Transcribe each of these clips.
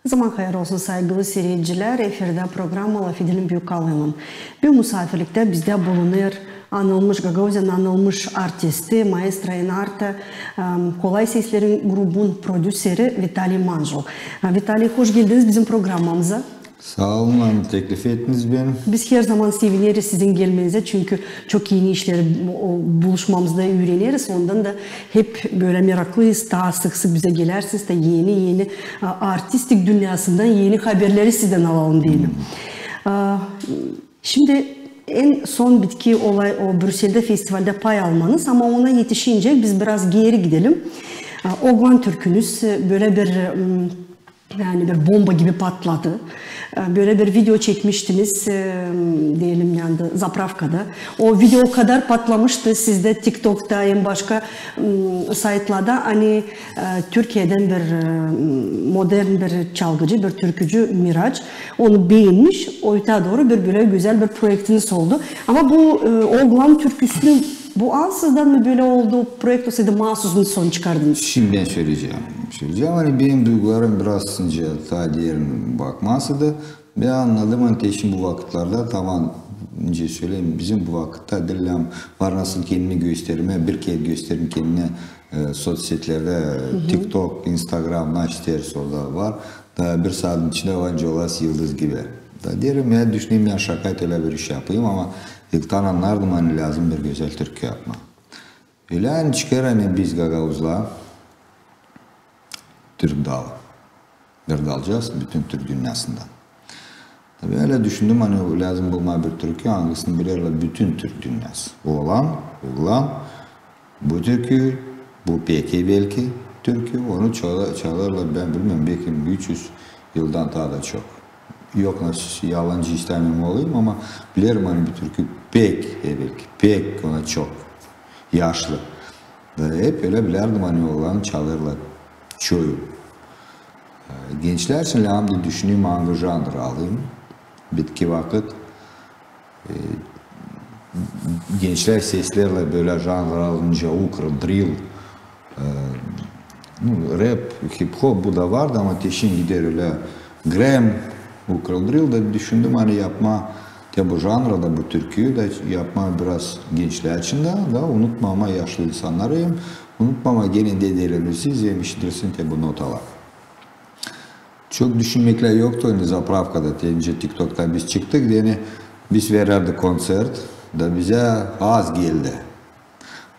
Zaman hayır olsun saygılı seyirciler. Efirde programı Laf Edelim Büyükalın'ın. Bir misafirlikte bizde bulunur anılmış Gagauzyan anılmış artisti, maestro Enarta, Kolay Seslerin grubun prodüseri Vitali Manjul. Vitali, hoş geldiniz bizim programımıza. Sağ olun hanım, teklif ettiniz beni. Biz her zaman seviniriz sizin gelmenize çünkü çok yeni işleri buluşmamızda öğreniriz. Ondan da hep böyle meraklıyız. Daha sık sık bize gelirsiniz de yeni artistik dünyasından yeni haberleri sizden alalım diyelim. Şimdi en son bitki olay o Brüksel'de festivalde pay almanız ama ona yetişince biz biraz geri gidelim. Oğlan türkünüz böyle bir bir bomba gibi patladı. Böyle bir video çekmiştiniz diyelim yani Zapravka'da. O video o kadar patlamıştı sizde TikTok'ta en başka saytlarda hani Türkiye'den bir modern bir çalgıcı, bir türkücü Miraç onu beğenmiş. Oyta doğru bir böyle güzel bir projektiniz oldu. Ama bu Oğlan türküsünü bu ansızdan mı böyle oldu? Projekt olsaydı mahsus mu son çıkardınız? Şimdi ben söyleyeceğim. Hani benim duygularım biraz sınca ta diğerin bakmasıydı. Ben anladım hani şimdi bu vakitlerde tamam önce söyleyeyim bizim bu vakitte dilim var nasıl kendimi gösterime bir kez gösterim kendine sosyetlerde TikTok, Instagram, Naşter orada var. Da bir saatin içinde önce olası yıldız gibi. Da derim ya düşüneyim ya şakayla bir iş yapayım ama İlkten anlardım hani lazım bir güzel türkü yapma. Öyle çıkar hani biz Gagauz'la Türk dalı. Bir dalacağız bütün Türk dünyasından. Tabii öyle düşündüm hani lazım bulma bir türkü hangisini bilirler bütün Türk dünyası. Oğlan, bu türkü, bu peki belki türkü onu çalarlar ben bilmiyorum belki 300 yıldan daha da çok. Yok nasıl yalancı istemem olayım ama bilirim hani bir türkü pek ona çok yaşlı. Hep öyle bilirdim hani oğlan çalırlar çoğu. Gençler için hamdi düşüneyim hangi janr alayım. Bitki vakit gençler seslerle böyle janr alınca ukra, drill, rap, hip hop bu da vardı ama teşin gider öyle grime, ukra, drill da düşündüm hani yapma ya bu janra da bu türküyü de yapma biraz gençler için de unutmama yaşlı insanlarıyım. Unutmama gelin dedelerinizi yemiştirsin te bu notalar. Çok düşünmekle yoktu hani Zapravka'da deyince TikTok'ta biz çıktık yani biz verirdik konsert da bize az geldi.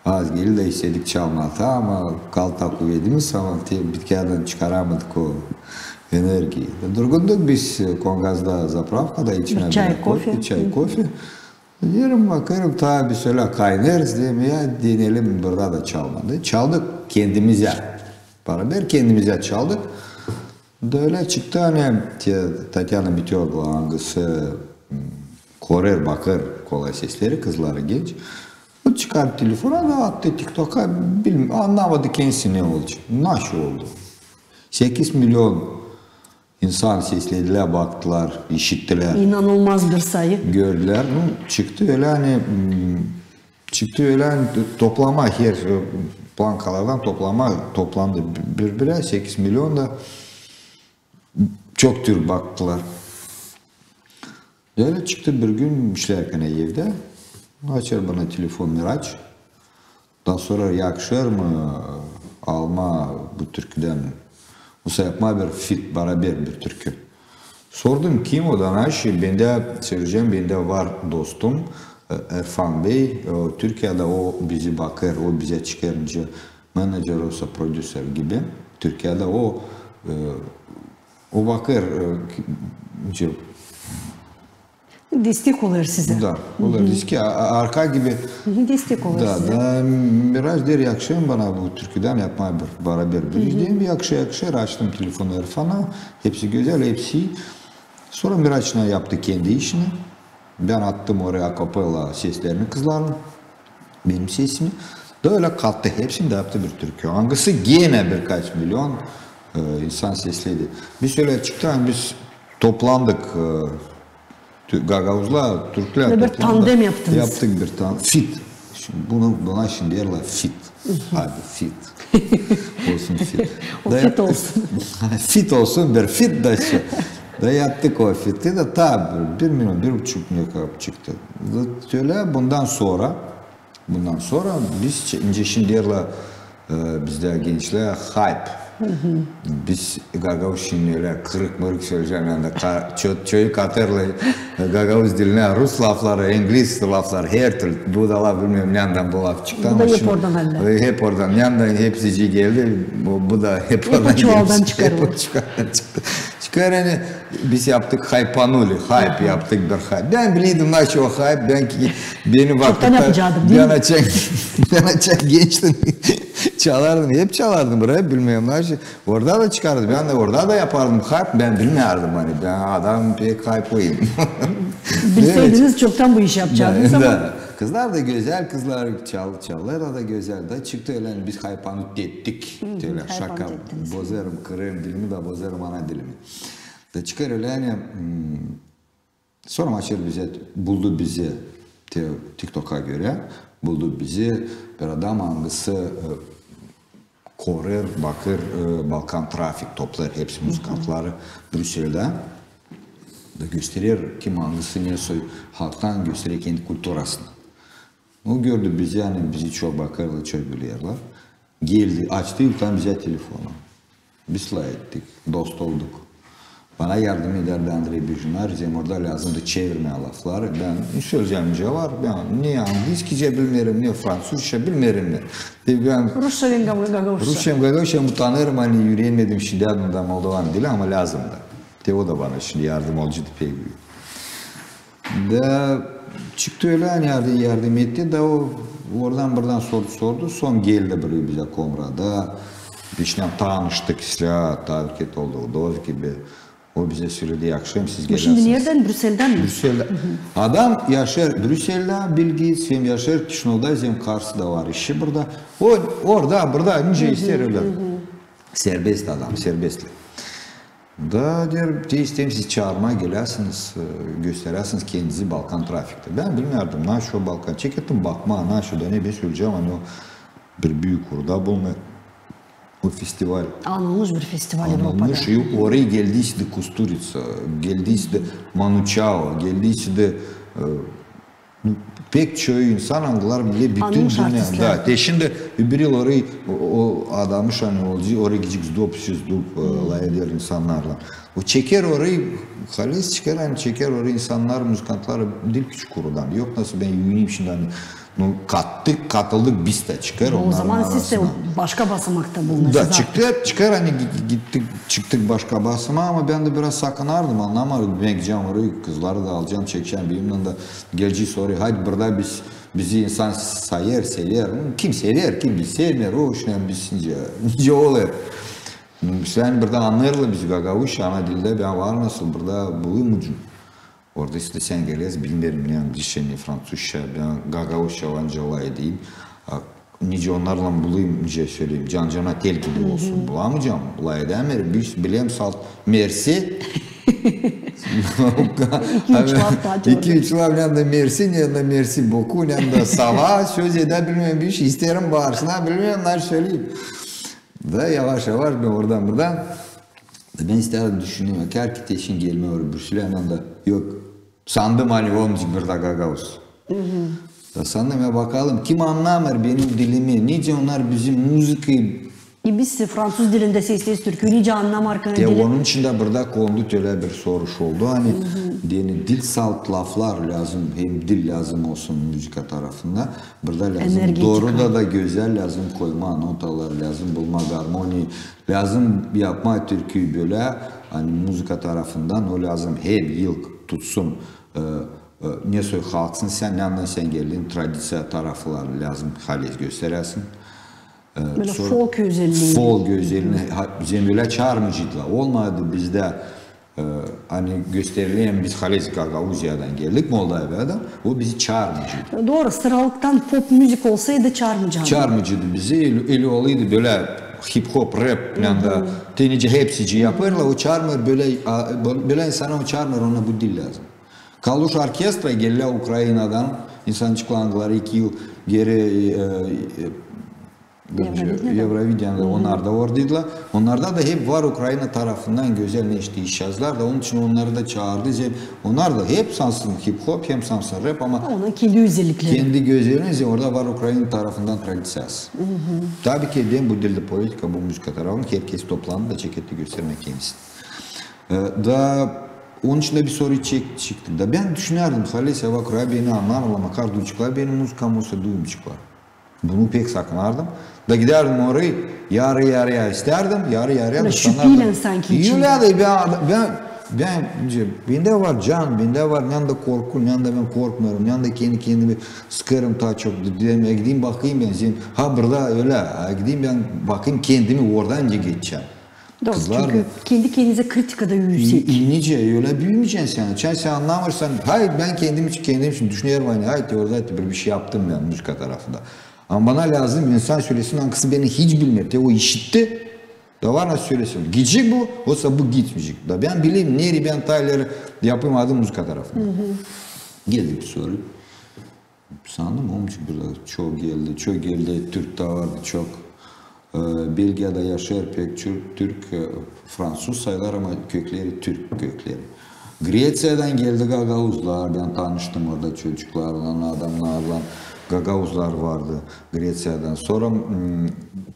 Az geldi de istedik çalmadı ama kalta kuvvetimiz ama bitkilerden çıkaramadık o enerjiyi. Durgunduk biz Kongaz'da Zapravka'da içine çay kofe. Diyorum bakarım tabi söyle kaynarız diye ya deneyelim burada da çalmadı. Çaldık kendimize. Beraber kendimize çaldık. Böyle çıktı hani Tatyana Bitiyordu hangisi Korer Bakır kolay sesleri kızları genç. O çıkardı telefona da attı TikTok'a anlamadı kendisi ne olacak. Nasıl oldu? 8 milyon insan seslediler, baktılar, işittiler. İnanılmaz bir sayı. Gördüler. Çıktı öyle hani toplama her bankalardan toplandı birbirine 8 milyon da çok tür baktılar. Öyle çıktı bir gün işlerken evde. Açar bana telefon Miraç. Daha sonra yakışır mı alma bu türküden? Bu yapma bir fit beraber bir türkü. Sordum kim o da naşı? Bende var dostum Erfan Bey. Türkiye'de o bizi bakır, o bize çıkarınca menajer olsa prodüser gibi. Türkiye'de o bakır destek olur size. Da, olur diski arka gibi. Destek olur size. Da biraz der yakışır bana bu türküden yapma beraber bir izleyeyim. Yakışır açtım telefonu Erfan'a. Hepsi güzel, hepsi. Sonra Miraç'la yaptı kendi işini. Ben attım oraya akapella seslerini kızların. Benim sesimi. Da öyle kattı. Hepsini de yaptı bir türkü. Hangisi gene birkaç milyon insan sesledi. Biz öyle çıktı. Biz toplandık. Gagauz'la Türkler bir tandem yaptınız. Yaptık bir tandem. Fit. Buna şimdi yerler fit. Hadi fit. Olsun fit. O fit olsun. Fit olsun, bir fit da şey. Da yaptık o fiti de tabi 1 milyon, 1,5 milyon çıktı. Öyle bundan sonra biz ince şimdiyle bizde gençler hype. Biz Gagavuz şimdi öyle kırık mırık söyleyeceğim yani çocuk hatırlı Gagavuz diline Rus lafları, İngiliz lafları her türlü bu da laf bilmiyorum yandan bu laf çıktı. Bu da hep oradan halle. Hep oradan yandan hepsici geldi bu da hep oradan çuvaldan çıkardı. Çıktı. Çıkar yani biz yaptık hype'anuli, hype yaptık bir hype. Ben biliyordum nasıl o hype, beni vakıfta ben açak geçtim. Çalardım, hep çalardım buraya bilmiyorum nasıl. Orada da çıkardım, ben de orada da yapardım hype, ben bilmiyordum hani ben adam pek hype'lıyım. Bilseydiniz çoktan bu işi yapacaktınız ama. Kızlar da güzel, kızlar çallar da güzel de çıktı öyle biz hype'anut ettik. Öyle şaka, bozarım, kırarım dilimi de bozarım ana dilimi. Da çıkar öyle yani sonra maçlar buldu bizi TikTok'a göre buldu bizi bir adam hangisi korur, bakır, Balkan trafik toplar hepsi müzikantları Brüksel'de da gösterir kim hangisi ne soy halktan gösterir kendi kulturasını. O gördü bizi yani bizi çok bakarlar, çok biliyorlar. Geldi, açtı yurttan bize telefonu. Biz ettik, dost olduk. Bana yardım ederdi Andrei Bijiner. Orada lazımdı çevirme lafları. Ben söyleyeceğimce var. Ben ne İngilizce bilmiyorum, ne Fransızca bilmiyorum. Rusça ve Gagavuzca. Rusça ve Gagavuzca utanırım. Hani yürüyemedim şimdi adında Moldovan dili ama lazımdı. O da bana şimdi yardım oldu pek büyük. Da çıktı öyle hani yardım etti de o oradan sordu. Son geldi buraya bize Komra'da. Biz tanıştık işte, takip oldu. Doz gibi. O bize söyledi akşam siz gelirsiniz. Şimdi nereden? Brüksel'den mi? Brüksel'de. Adam yaşar Brüksel'de, Bilgi, hem yaşar Kişinol'da, hem Kars'da var işi burada. O burada nice ister öyle. Serbest adam, serbestli. Da diyor, istedim siz çağırmaya gelirsiniz, gösterirsiniz kendinizi Balkan trafikte. Ben bilmiyordum, nasıl o Balkan, çekettim bakma, nasıl da ne bir söyleyeceğim, hani o bir büyük orada bulmuyor. O festival. Anılmış bir festival Anılmış. Oraya geldiyse de Kusturica, geldiyse de Manuçao, geldiyse de pek çok insan anılar bile bütün dünya. Da şimdi bir yıl orayı o adamı hani oldu, oraya gidecek zdop layeder insanlarla. O çeker orayı, halis çıkar hani çeker orayı insanlar, müzikantlar dil küçük kurudan. Yok nasıl ben yürüyeyim şimdi hani katıldık biz de çıkar onların arasına. O zaman siz de başka basamakta bulunacağız. Da çıkar hani çıktık başka basamağa ama ben de biraz sakınardım anlamadım. Ben gideceğim oraya kızları da alacağım çekeceğim benimle de geleceği soruyor. Hadi burada bizi insan sever. Kim sever kim sevmer o işten biz nice olur. Sen burada anlarla bizi Gagavuz ana dilde ben var nasıl burada bulayım ucum. Orada işte sen geliyorsun bilmiyorum ne İngilizce ne Fransızca ben Gagavuzca anca olay diyeyim. Nice onlarla bulayım nice söyleyeyim. Cana tel gibi olsun bulamayacağım. Olay edemiyorum. Bir bileyim salt. Mersi. 2-3 laf yanında mersi yanında mersi boku yanında sava söz edebilmem bir şey isterim bağırsına bilmiyorum ne söyleyeyim. Da yavaş ben oradan ben istedim düşünüyorum. Her teşin gelme var Brüksel'e yanında yok. Sandım hani olmayacak burada Gagavuz. Da sandım ya bakalım kim anlamır benim dilimi. Nice onlar bizim müzikayı. Biz Fransız dilinde sesliyiz Türk'ü nice anlamar kanı dili. Onun için de burada kondu öyle bir soruş oldu. Hani dil salt laflar lazım. Hem dil lazım olsun müzika tarafında. Burada lazım. Doğru da güzel lazım koyma notalar lazım. Bulma harmoni lazım yapma türküyü böyle. Hani müzika tarafından o lazım. Hem yıl tutsun. Ne söyle halksın sen yandan sen geldin. Tradisiya taraflar lazım. Halis gösterersin. Böyle folk özelliği. Folk özelliğini bizim böyle çağırmacıydılar. Olmadı bizde hani gösterilen biz Halis Gagavuzya'dan geldik Moldova'dan. O bizi çağırmacıydı. Doğru sıralıktan pop müzik olsaydı çağırmacıydı. Çağırmacıydı bizi. Eli oluydu böyle hip hop rap yanında tenice hepsici yaparlar. O çağırmır böyle insana o çağırmır ona bu dil lazım. Kaluş orkestra geldiler Ukrayna'dan. İnsan çıklandılar 2 yıl geri Eurovision'da onlar da oradaydılar. Onlarda da hep var Ukrayna tarafından güzel neşte iş yazdılar da onun için onları da çağırdı. Onlar da hep sansın hip hop hem sansın rap ama onun kendi özellikleri. Kendi gözleriniz orada var Ukrayna tarafından tradisyası. Tabii ki ben bu dilde politika, bu müzik tarafını herkes toplandı da ceketli göstermek kendisi. Da onun için de bir soru çıktı da ben düşünürdüm Halis Evakura beni anlar ama karduçuklar benim müzikam olsa duyumcuklar. Bunu pek sakınardım. Da giderdim orayı yarı yarıya isterdim. Yarı yarıya da şüpheyle sanki içinde. Bende var can, bende var yanında korku, yanında ben korkmuyorum, yanında kendimi sıkarım daha çok. Gideyim bakayım ben, ha burada öyle, gideyim ben bakayım kendimi oradan önce geçeceğim. Doğru, kızlar, çünkü kendi kendinize kritikada yüksek. İnice öyle büyümeyeceksin sen. Sen anlamırsan, hayır ben kendim için düşünüyorum hani, hayır orada bir şey yaptım ben müzika tarafında. Ama bana lazım insan söylesin hangisi beni hiç bilmiyor. O işitti. Da var nasıl söylesin. Gidecek bu, olsa bu gitmeyecek. Da ben bileyim nereye ben tayları yapayım adım müzika tarafında. Geldi bir soru. Sandım olmuş burada çok geldi. Türk de vardı çok. Belgiya'da yaşar pek Türk, Fransız sayılar ama kökleri Türk kökleri. Grecya'dan geldi Gagavuzlar. Ben tanıştım orada çocuklarla, adamlarla. Gagavuzlar vardı Grecya'dan. Sonra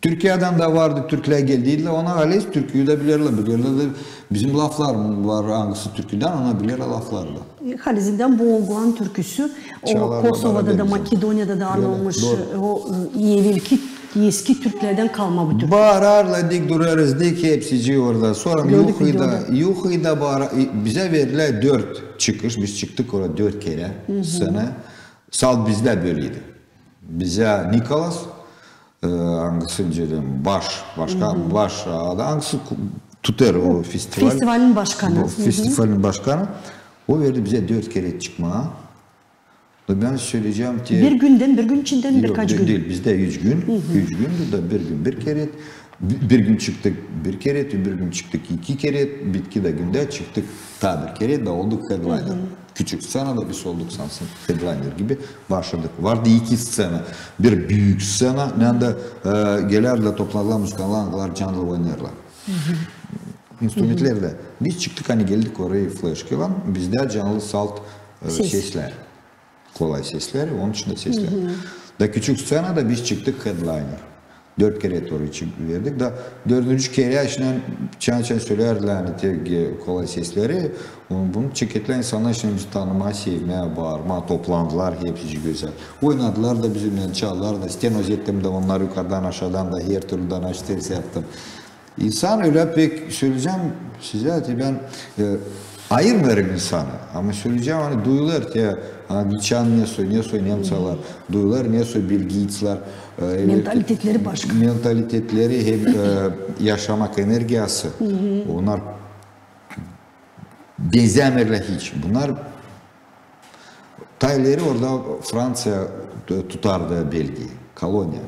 Türkiye'den de vardı. Türkler geldiydiler. Ona Halis Türküyü de bilirler. Bizim laflar var hangisi Türküden ona bilir laflarla. Halis'inden bu Oğlan türküsü o Kosova'da da Makedonya'da da anılmış o eski Türklerden kalma bu türkü. Bağırarla dik durarız dik hepsici orada. Sonra Yuhı'da bize verilen 4 çıkış. Biz çıktık orada 4 kere sene. Sal bizde böyleydi. Bize Nikolas hangisi dedim baş hangisi tutar o festival. Festivalin başkanı. Festivalin başkanı. O verdi bize 4 kere çıkma. Ben söyleyeceğim ki... Bir gün içinden birkaç gün. Değil, bizde 3 gün. 3 gün da bir gün bir kere. Bir gün çıktık bir kere, bir gün çıktık 2 kere. Bitki de günde çıktık ta bir kere de olduk headliner. Küçük scena da biz olduk sansın headliner gibi başladık. Vardı 2 scena. Bir büyük scena. Nerede gelerle toplarlar müzikalarlar, canlı oynarlar. İnstrumentlerle. Biz çıktık hani geldik oraya flash kılan. Bizde canlı salt sesler. Kolay sesler, onun dışında sesler. Da küçük scenada biz çıktık headliner. 4 kere oraya verdik da 4. kere şimdi çan söylerler kolay sesleri. Bunu çeketler insanlar şimdi bizi tanımaya, sevmeye, bağırma, toplandılar hepsi güzel. Oynadılar da bizimle çaldılar da stenozettim de onlar yukarıdan aşağıdan da her türlüden açtırsa yaptım. İnsan öyle pek söyleyeceğim size ben ayırmıyorum insanı ama söyleyeceğim hani duyular ki Gülçan ne söylüyor Nemçalar duyular ne söylüyor Bilgiyitler mentalitetleri başka mentalitetleri hem yaşamak enerjisi onlar benzemirler hiç bunlar Tayları orada Fransa tutardı Belgi kolonya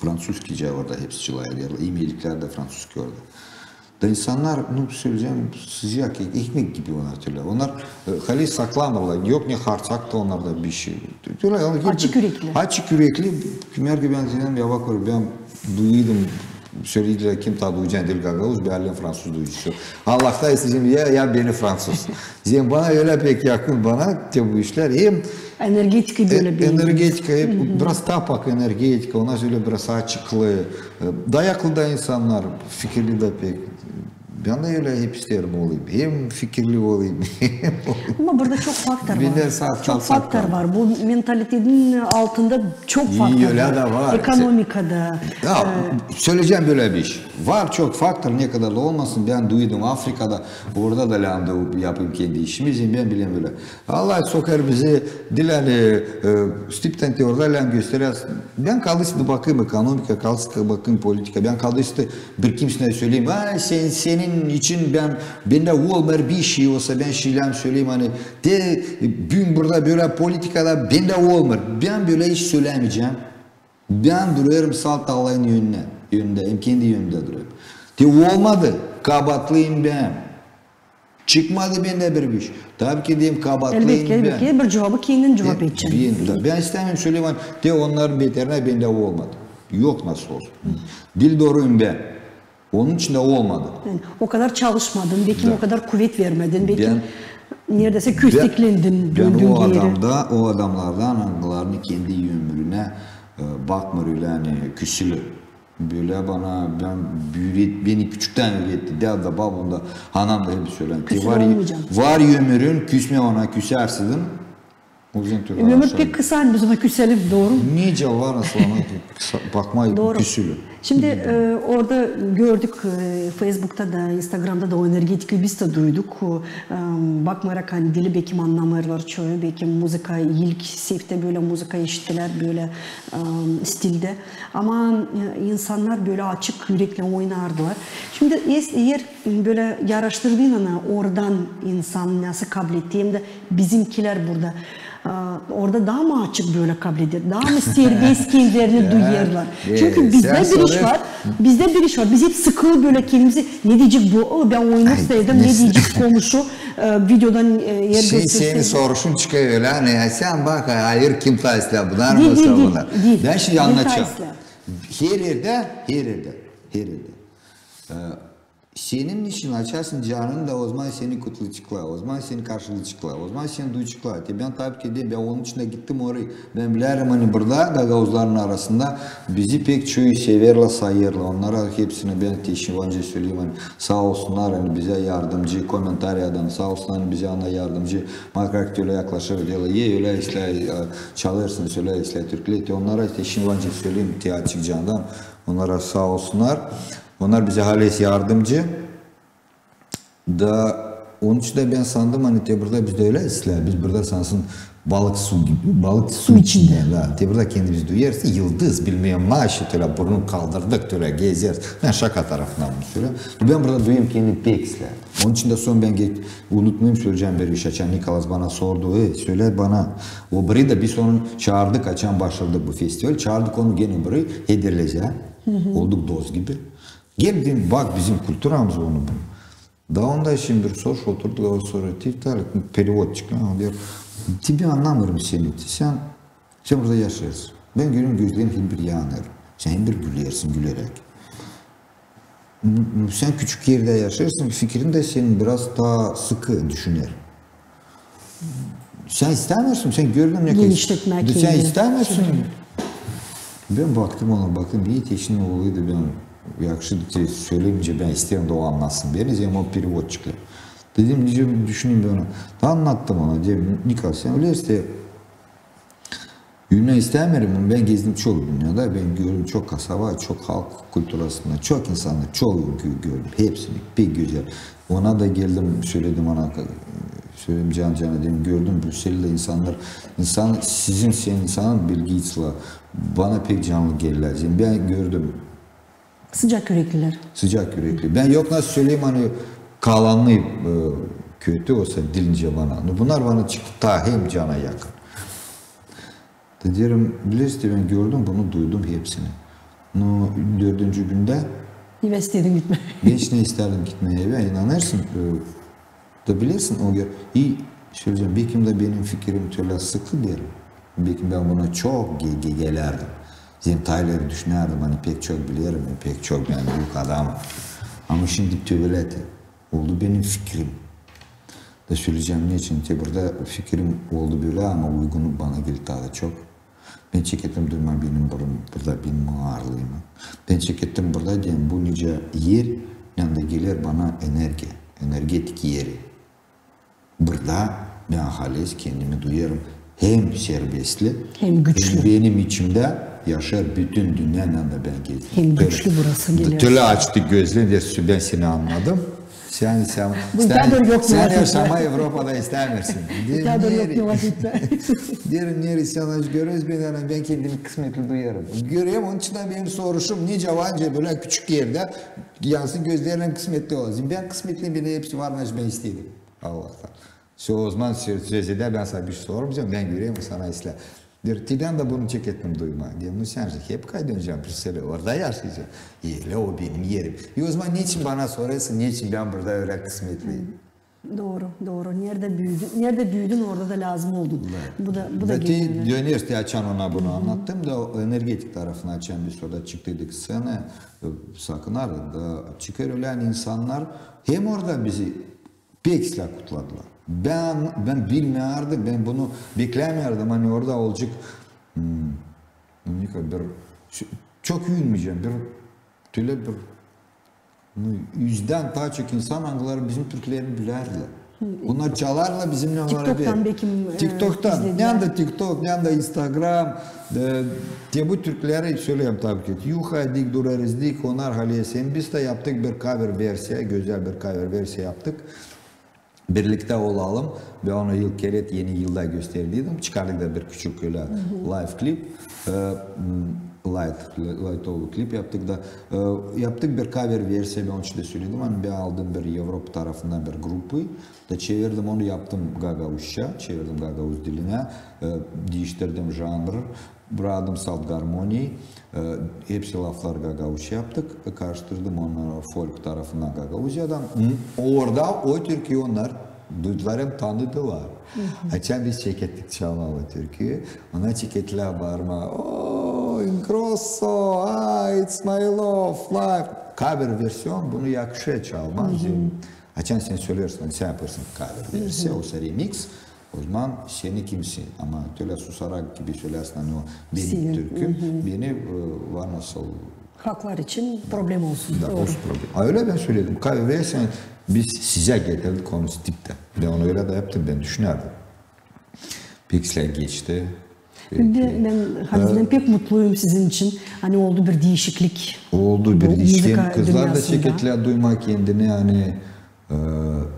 Fransızca orada hepsi çılayırlar İmeylikler de Fransızca orada. Da insanlar, söyleyeceğim, sıcak ekmek gibi onlar türler. Onlar hali saklanırlar. Yok ne harcakta onlarda bir şey. Açık yürekli. Açık yürekli. Kümer ben senin ya bakıyorum ben duydum. Söylediler kim ta duyacağını dil Gagavuz, Berlin Fransız duyucusu. Allah'ta isteyeceğim ya beni Fransız. Zem bana öyle pek yakın bana bu işler. Hem energetika böyle bir. Energetika, biraz tapak energetika, ona öyle biraz açıklı. Dayaklı da insanlar, fikirli de pek. Ben de öyle hep isterim olayım. Hem fikirli olayım. Ama burada çok faktör var. Çok faktör var. Bu mentalitenin altında çok faktör var. Ekonomikada. Söyleyeceğim böyle bir iş. Var çok faktör ne kadar da olmasın. Ben duydum Afrika'da. Orada da landa yapayım kendi işimizi. Ben bileyim böyle. Allah sokar bizi dilen stiptenti orada lan gösteriyor. Ben kaldıysa bakayım ekonomika, kaldıysa bakayım politika. Ben kaldıysa bir kimsine söyleyeyim. Senin için bende olmar bir şey olsa ben şeyler söyleyeyim hani de bugün burada böyle politikada bende olmar. Ben böyle hiç söylemeyeceğim. Ben duruyorum salt alayın yönünde. Hem kendi yönünde duruyorum. De olmadı. Kabatlıyım ben. Çıkmadı bende bir iş. Tabii ki diyeyim kabatlıyım ben. Elbette bir cevabı kendin cevap edeceksin. Ben istemiyorum söyleyeyim de onların beterine bende olmadı. yok nasıl olsun. Dil doğruyum ben. Onun için de olmadı. Yani o kadar çalışmadın, belki o kadar kuvvet vermedin, belki Ben- neredeyse kösteklendin, Ben döndün o geri. o adamlardan hangilerini kendi ömrüne bakmır öyle hani küsülü. Böyle bana beni küçükten öğretti. Dede babam da hanım da hep söyler. Küsür olmayacağım. Var ömrün küsme ona küsersin. Uzun türlü Ömür aşağı. pek kısa, hani biz ona küselim, doğru mu? Nice var nasıl ona bakmayı Doğru. küsülü. Şimdi orada gördük, Facebook'ta da, Instagram'da da o energetik biz de duyduk. Bakmayarak hani dili belki anlamıyorlar çoğu, belki müzika ilk sefte böyle müzika işittiler böyle stilde. Ama insanlar böyle açık yürekle oynardılar. Şimdi eğer böyle araştırdığında oradan insan nasıl kabul etti, hem de bizimkiler burada. Orada daha mı açık böyle kabul ediyor? Daha mı serbest kendilerini duyarlar? Çünkü bizde bir iş var. Bizde bir iş var. Biz hep sıkılı böyle kendimizi ne diyecek bu? Ben oynarsaydım ne diyecek komşu? Videodan yer gösterseydim. Senin soruşun çıkıyor öyle hani sen bak hayır kim taisle bunlar Değil, mı değil, bunlar? değil. Ben şimdi Değil, anlatacağım. taisle. Her yerde. Senin için açarsın canını da o zaman seni kutlu çıkla, o zaman seni karşılığı çıkla, o zaman seni duy çıkla. Ben tabii ki de ben onun için de gittim oraya. Ben bilirim hani burada Gagavuzların arasında bizi pek çoğu severler, sayırlar. Onlara hepsine ben teşhivanca söyleyeyim hani sağ olsunlar hani bize yardımcı, komentaryadan sağ olsunlar hani bize ana yardımcı. Makrak öyle yaklaşır diyorlar. Ye öyle işte çalırsın söyle işte Türklet. Onlara teşhivanca söyleyeyim açık candan. Onlara sağ olsunlar. Onlar bize hales yardımcı. Da onun için de ben sandım hani burada biz de öyle isler. Biz burada sansın balık su gibi. Balık su içinde. Burada kendimiz duyarsa yıldız bilmeyen maaşı öyle burnunu kaldırdık öyle gezer. Ben şaka tarafından bunu söylüyorum. Ben burada duyayım kendimi pek isler. Onun için de son ben unutmayayım söyleyeceğim bir iş açan Nikolas bana sordu. Söyle bana. O biri de biz onu çağırdık açan başladı bu festival. Çağırdık onu gene burayı Hederleze. Olduk doz gibi. Geldim bak bizim kültürümüz onu bu. Daha onda şimdi bir soru oturduk o sonra переводчик diyor. Tibi anlamıyorum seni. Sen burada yaşarsın. Ben görüyorum gözlerin hem bir yanır. Sen hem bir gülersin gülerek. Sen küçük yerde yaşarsın. Fikrin de senin biraz daha sıkı düşünür. Sen istemiyorsun. Sen gördün ne genişletmek. Sen istemiyorsun. Ben baktım ona baktım. Bir teşhin oğluydu ben. Yakşı söyleyince ben isterim de o anlatsın. Beni zaman o переводчикler. Dedim nice düşüneyim ben ona. Da anlattım ona. Dedim Nikol sen öyleyse Yunan istemiyorum. Ben gezdim çok dünyada. Ben gördüm çok kasaba, çok halk kültürasında, çok insanlar, çok gördüm. Hepsini pek güzel. Ona da geldim söyledim ona. Söyledim can dedim gördüm Brüksel'de sizin insanın bilgisiyle bana pek canlı geldiler. Ben gördüm. Sıcak yürekliler. Sıcak yürekli. Ben yok nasıl söyleyeyim hani kalanlıyım kötü olsa dilince bana. Bunlar bana çıktı ta hem cana yakın. Dedim bilirsin ben gördüm bunu duydum hepsini. 4. günde Ne istedim gitme. hiç ne isterdim gitmeye eve inanırsın. Da bilirsin o gün iyi söyleyeceğim. Belki de benim fikrim öyle sıkı derim. Belki ben buna çok gelerdim. Detayları düşünerdim hani pek çok bilirim, pek çok ben büyük adamım. Ama şimdi tövbeleti oldu benim fikrim. Da söyleyeceğim ne için? Burada fikrim oldu böyle ama uygunu bana geldi daha çok. Ben çekettim durma benim burada benim ağırlığım. Ben çekettim burada diyeyim bu nice yer yanında gelir bana energetik yeri. Burada ben halis kendimi duyarım. Hem serbestli hem güçlü. Hem benim içimde yaşar bütün dünyanın da ben gezdim. Hem güçlü burası geliyor. Töle açtı gözlerini ben seni anladım. Sen yaşamayı Avrupa'da istemiyorsun. Derim neresi yanlış görürüz ben kendimi kısmetli duyarım. Görüyorum onun için benim soruşum nice vanca böyle küçük yerde yansın gözlerinin kısmetli olsun. Ben kısmetliyim bile hepsi varmış ben istedim. Allah'tan. O zaman sözde ben sana bir şey sormayacağım ben görüyorum sana isla. Tiden de bunu çekettim duyma. Diyorum sen hep kaydöneceğim Brüksel'e orada yaşayacağım. Öyle o benim yerim. O zaman niçin bana soruyorsun niçin ben burada öyle kısmetliyim? Doğru, doğru. Nerede büyüdün orada da lazım oldun. Bu da geliyor. Üniversite açan ona bunu anlattım da o energetik tarafını açan bir soruda çıktıydık sana sakınardı da çıkarılan insanlar hem orada bizi pek silah kutladılar. Ben bilmiyordum, ben bunu beklemiyordum hani orada olacak çok ünmeyeceğim bir yüzden daha çok insan hangileri bizim Türklerini bilerler. Bunlar çalarla bizimle TikTok'tan belki TikTok'tan. Ne de TikTok, ne de Instagram. Bu Türklere söyleyeyim tabii ki. Yuha dik durarız dik onlar haliyesen. Biz de yaptık bir cover versiye, güzel bir cover versiye yaptık. Birlikte olalım. Ben onu ilk kere yeni yılda gösterdiydim. Çıkardık da bir küçük öyle live klip. Light oldu klip yaptık da yaptık bir cover versiye ben onun için de söyledim. Hani ben aldım bir Avrupa tarafından bir grubu da çevirdim onu yaptım Gagauzca, çevirdim Gagauz diline, değiştirdim janrı, bıraktım salt garmoniyi, hepsi laflar Gagauzca yaptık, karıştırdım onları folk tarafından Gagauzca'dan. Orada o Türkiye onlar duydular hem tanıdılar. Açan biz çekettik çalmalı Türkiye, ona çekettiler bağırma. Incrosso, it's my love, life. Cover versiyon bunu yakışıyor çalmaz. Açan sen söylersin, sen yaparsın cover versiyon, o remix. O zaman seni kimsin? Ama öyle susarak gibi söylersin hani o benim Türk'üm, beni var nasıl? Haklar için problem olsun. Da, olsun problem. Öyle ben söyledim. Cover versiyon biz size getirdik onu tipte. Ben onu öyle de yaptım, ben düşünürdüm. Pixel geçti. Ben Halide'den pek mutluyum sizin için. Hani oldu bir değişiklik. Oldu bir değişiklik. Kızlar da şirketler duymak kendini hani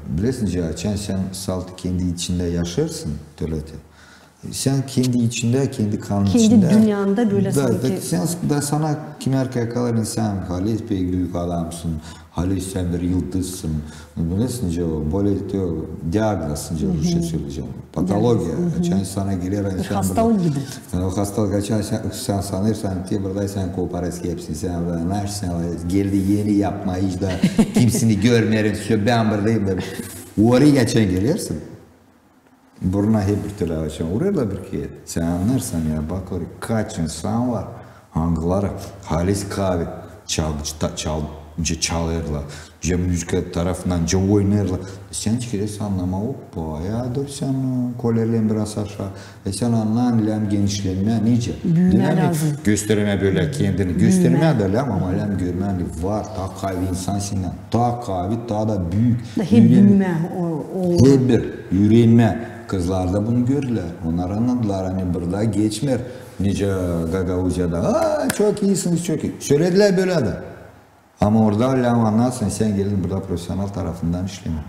bilirsin Cihan sen salt kendi içinde yaşarsın Tölet'e. Sen kendi içinde, kendi kanın içinde. Kendi dünyanda böyle sanki. Sen da sana kim erkeklerin sen Halis pek büyük adamsın. Halis sen bir yıldızsın. Bilirsin Cihan böyle diyor diagnosın Cihan bir şey söyleyeceğim. Patolojiya. Açan sana gelir. Hastalık gibi. O hastalık açan sen sanırsan ki burada sen koparası hepsin. Sen burada nersin? Geldi yeni yapma hiç da kimsini görmeyelim. Ben buradayım da. Oraya geçen gelirsin. Buruna hep bir türlü açan. Oraya da bir kere. Sen anlarsan ya bak oraya kaç insan var. Hangileri Halis kahve çalırlar. Müzik tarafından oynarlar. Sen çıkıyorsun anlama hoppa ya dur sen kolyelerle biraz aşağı. Sen anlayan genişlenme nice. Büyüme lazım. Gösterme böyle kendini. Gösterme de lan ama lan görmen var. Ta kahve insan senden. Ta kahve daha da büyük. Hep büyüme. Hep bir yüreğinme. Kızlar da bunu gördüler. Onlar anladılar hani burada geçmer. Nice Gagauzca'da. Çok iyisiniz çok iyi. Söylediler böyle de. Ama orada anlarsın sen geldin burada profesyonel tarafından işleme.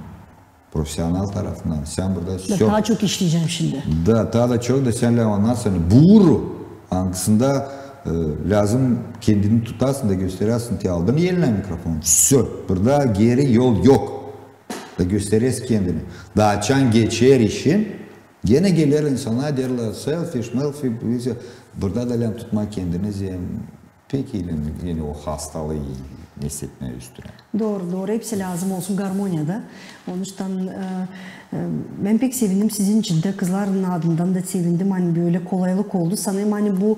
Profesyonel tarafından. Sen burada daha çok işleyeceğim şimdi. Daha da çok da sen anlarsın. Buğru. Hangisinde lazım kendini tutarsın da gösterirsin diye aldın eline mikrofonu. Burada geri yol yok. Da gösteririz kendini. Daha açan geçer işin. Gene gelir insanlar derler selfish, burada da lan tutma kendiniz yani. Peki yine o hastalığı hissetme üstüne. Doğru. Hepsi lazım olsun garmonyada. Onun yüzden ben pek sevindim sizin için de kızların adından da sevindim. Hani böyle kolaylık oldu. Sanırım hani bu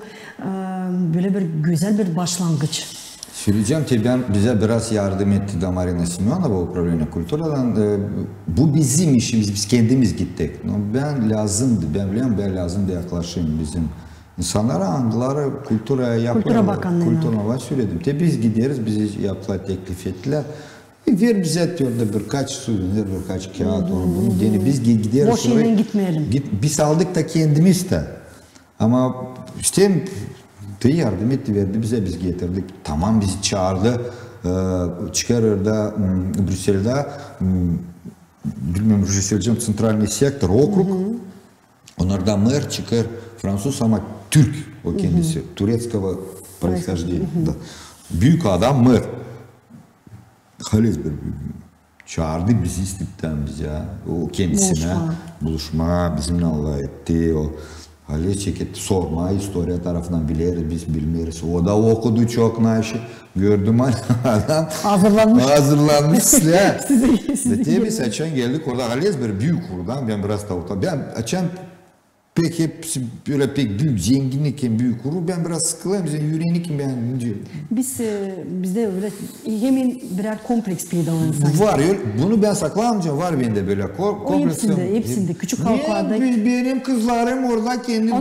böyle bir güzel bir başlangıç. Söyleyeceğim ki bize biraz yardım etti de Marina Simeonova bu problemi kültürden. Bu bizim işimiz, biz kendimiz gittik. Ben lazımdı yaklaşayım bizim insanlara, hangileri kültüreye yapıyorlar. Kültürüne söyledim. Biz gideriz, bizi yaptılar, teklif ettiler. Ver bize diyordu birkaç suvenir, birkaç kağıt bunu. Yani biz gideriz. Boş yerden gitmeyelim. Biz aldık da kendimiz de. Ama işte yardım etti, verdi bize, biz getirdik. Tamam bizi çağırdı. Çıkarırdı Brüksel'de bilmiyorum Brüksel'cim Centralный sektör, okrug. Onlarda mэр çıkar Fransız ama Türk o kendisi. Турецкого происхождения. Büyük adam mэр. Halis bir çağırdı bizi istipten bize. O kendisine buluşma bizimle Allah etti. O Halis çekip sorma, historia tarafından biliriz, biz bilmeyiz. O da okudu çok naşı. Gördüm hani adam hazırlanmış ya. Ve biz açan geldik orada Halis bir büyük kurdan, ben biraz tavuta. Ben açan pek hepsi böyle pek büyük zenginlikken büyük kurur. Ben biraz sıkılayım, bizim yüreğinikim ben. Bizde öyle hemen birer kompleks peyda olan insan. Var, bunu ben saklamayacağım, var bende böyle kompleks. Hepsinde küçük halklarda. Benim kızlarım orada kendi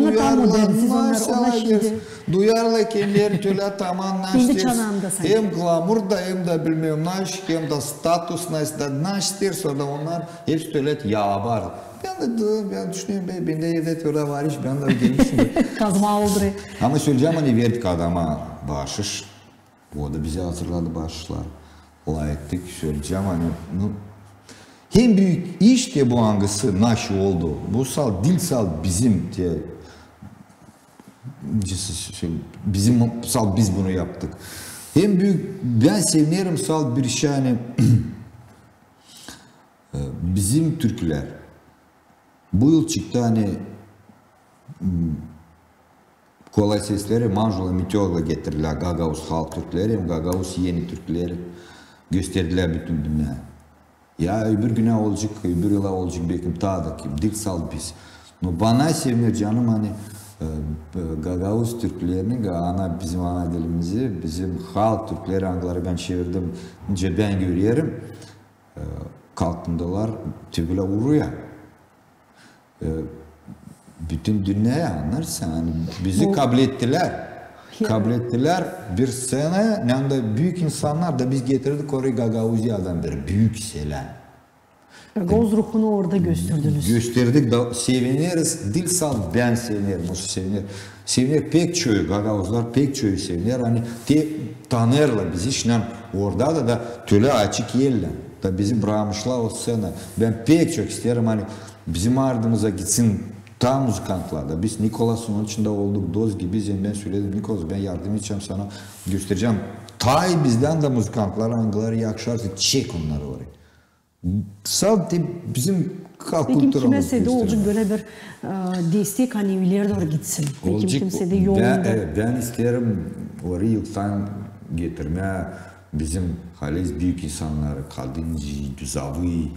duyarlı kendileri töle tamamlaştır. Hem glamur da hem de bilmiyorum naş, hem de status naştır, sonra onlar hepsi töle yabar. Ben düşünüyorum, ben de evde töre var iş, ben de gelmişim. Kazma oldu. Ama söyleyeceğim hani verdik adama bağışış. O da bize hazırladı bağışlar. Layıktık, söyleyeceğim hani. Hem büyük iş de bu hangisi naş oldu. Bu sal, dil sal bizim diye. Bizim sal biz bunu yaptık. Hem büyük, ben sevinirim sal bir şey hani. Bizim Türkler. Bu yıl çıktı hani kolay sesleri Manjula Miteoğlu'na getirdiler. Gagavuz halk Türkleri, Gagavuz yeni Türkleri gösterdiler bütün dünya. Ya öbür güne olacak, öbür yıla olacak belki daha da kim, dil sal biz. No, bana sevinir canım hani Gagavuz Türklerinin bizim ana dilimizi, bizim halk Türkleri anıları ben çevirdim. Ben görüyorum. Kalkındılar, tübüle uğruyor. Bütün dünyaya anlarsan hani bizi kabul ettiler. Kabul ettiler. Bir sene yani de büyük insanlar da biz getirdik oraya Gagavuzyadan beri büyük selen. Gagavuz ruhunu orada gösterdiniz. Gösterdik da seviniriz. Dil sal ben sevinirim. O sevinir pek çoğu Gagavuzlar pek çoğu sevinir. Hani tanırlar bizi işle orada da töle açık yerler. Da bizi bırakmışlar o sene. Ben pek çok isterim hani bizim ardımıza gitsin tam müzikantlarda. Biz Nikolas'ın içinde olduk, doz gibi. Ben söyledim, Nikolas ben yardım edeceğim sana, göstereceğim. Tay bizden de müzikantlar, angıları yakışarsa çek onları oraya. Sadece bizim halk kültürümüz. Peki kimse olacak böyle bir destek hani ileri doğru gitsin. Peki kimse de yolunda. Ben isterim oraya yoktan getirmeye bizim Halis büyük insanlar, Kaldinci, Düzavi.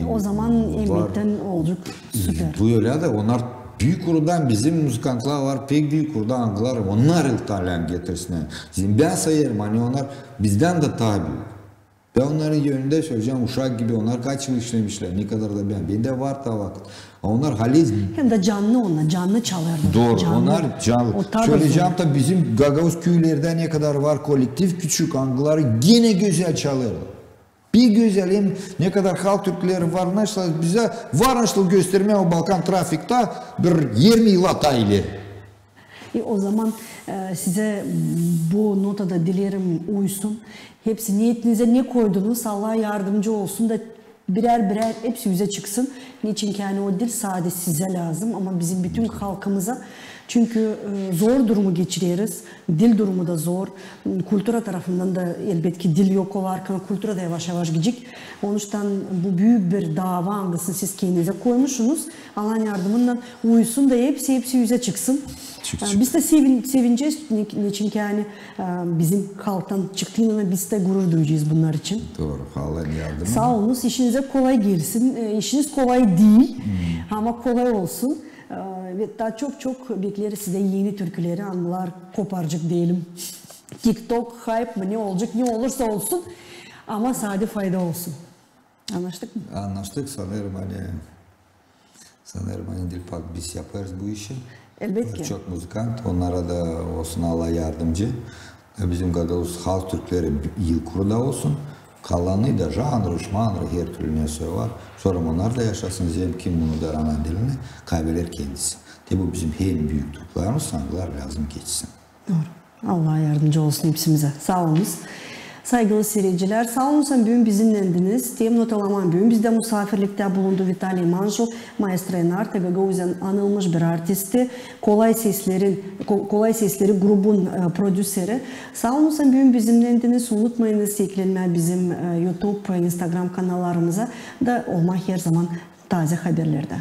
O zaman emekten olacak süper. Bu öyle de onlar büyük kuruldan bizim müzikantlar var, pek büyük kuruldan angılar onlar iltalem getirsin. Ben sayarım hani onlar bizden de tabi. Ben onların yönünde söyleyeceğim uşak gibi onlar kaç yıl işlemişler ne kadar da bende var da vakit. Onlar Halis. Hem de canlı onlar, canlı çalarlar. Doğru, canlı. onlar canlı. Söyleyeceğim da bizim Gagavuz köylerde ne kadar var kolektif küçük angıları yine güzel çalarlar. Bir güzel hem ne kadar halk Türkleri var nasıl bize var nasıl göstermeye o Balkan trafikte bir 20 yıl ileri. O zaman size bu notada dilerim uysun. Hepsi niyetinize ne koydunuz Allah yardımcı olsun da birer hepsi yüze çıksın. Niçin ki yani o dil sadece size lazım ama bizim bütün halkımıza çünkü zor durumu geçiriyoruz. Dil durumu da zor. Kültüre tarafından da elbette dil yok olarken kültüre de yavaş yavaş gidecek. Onun için bu büyük bir dava angısını siz kendinize koymuşsunuz. Allah'ın yardımından uyusun da hepsi yüze çıksın. Biz de sevineceğiz. Çünkü yani bizim halktan çıktığında biz de gurur duyacağız bunlar için. Doğru. Allah'ın yardımı. Sağ olunuz. İşinize kolay gelsin. İşiniz kolay değil ama kolay olsun. Ve daha çok bekleriz size yeni türküleri anılar koparcık diyelim. TikTok, hype mı ne olacak ne olursa olsun ama sadece fayda olsun. Anlaştık mı? Anlaştık sanırım hani Dilpak biz yaparız bu işi. Elbette. Çok müzikant onlara da olsun Allah yardımcı. Bizim Gagavuz halk Türkleri yıl kurda olsun. Kalanı da janrı, şmanrı her türlü nesi var. Sonra onlar da yaşasın kim bunu da ana dilini kaybeler kendisi. Bu bizim en büyük Türklerimiz sanılar lazım geçsin. Doğru. Allah yardımcı olsun hepsimize. Sağ olunuz. Saygılı seyirciler, sağ olun sen bugün bizimlendiniz. Tem notalaman bugün bizde misafirlikte bulundu Vitaliy Manjul, maestro enarte, Gagavuz'un anılmış bir artisti, Kolay Sesleri grubun prodüseri. Sağ olun sen bugün bizimlendiniz. Unutmayınız eklenme bizim YouTube, Instagram kanallarımıza da olmak her zaman taze haberlerde.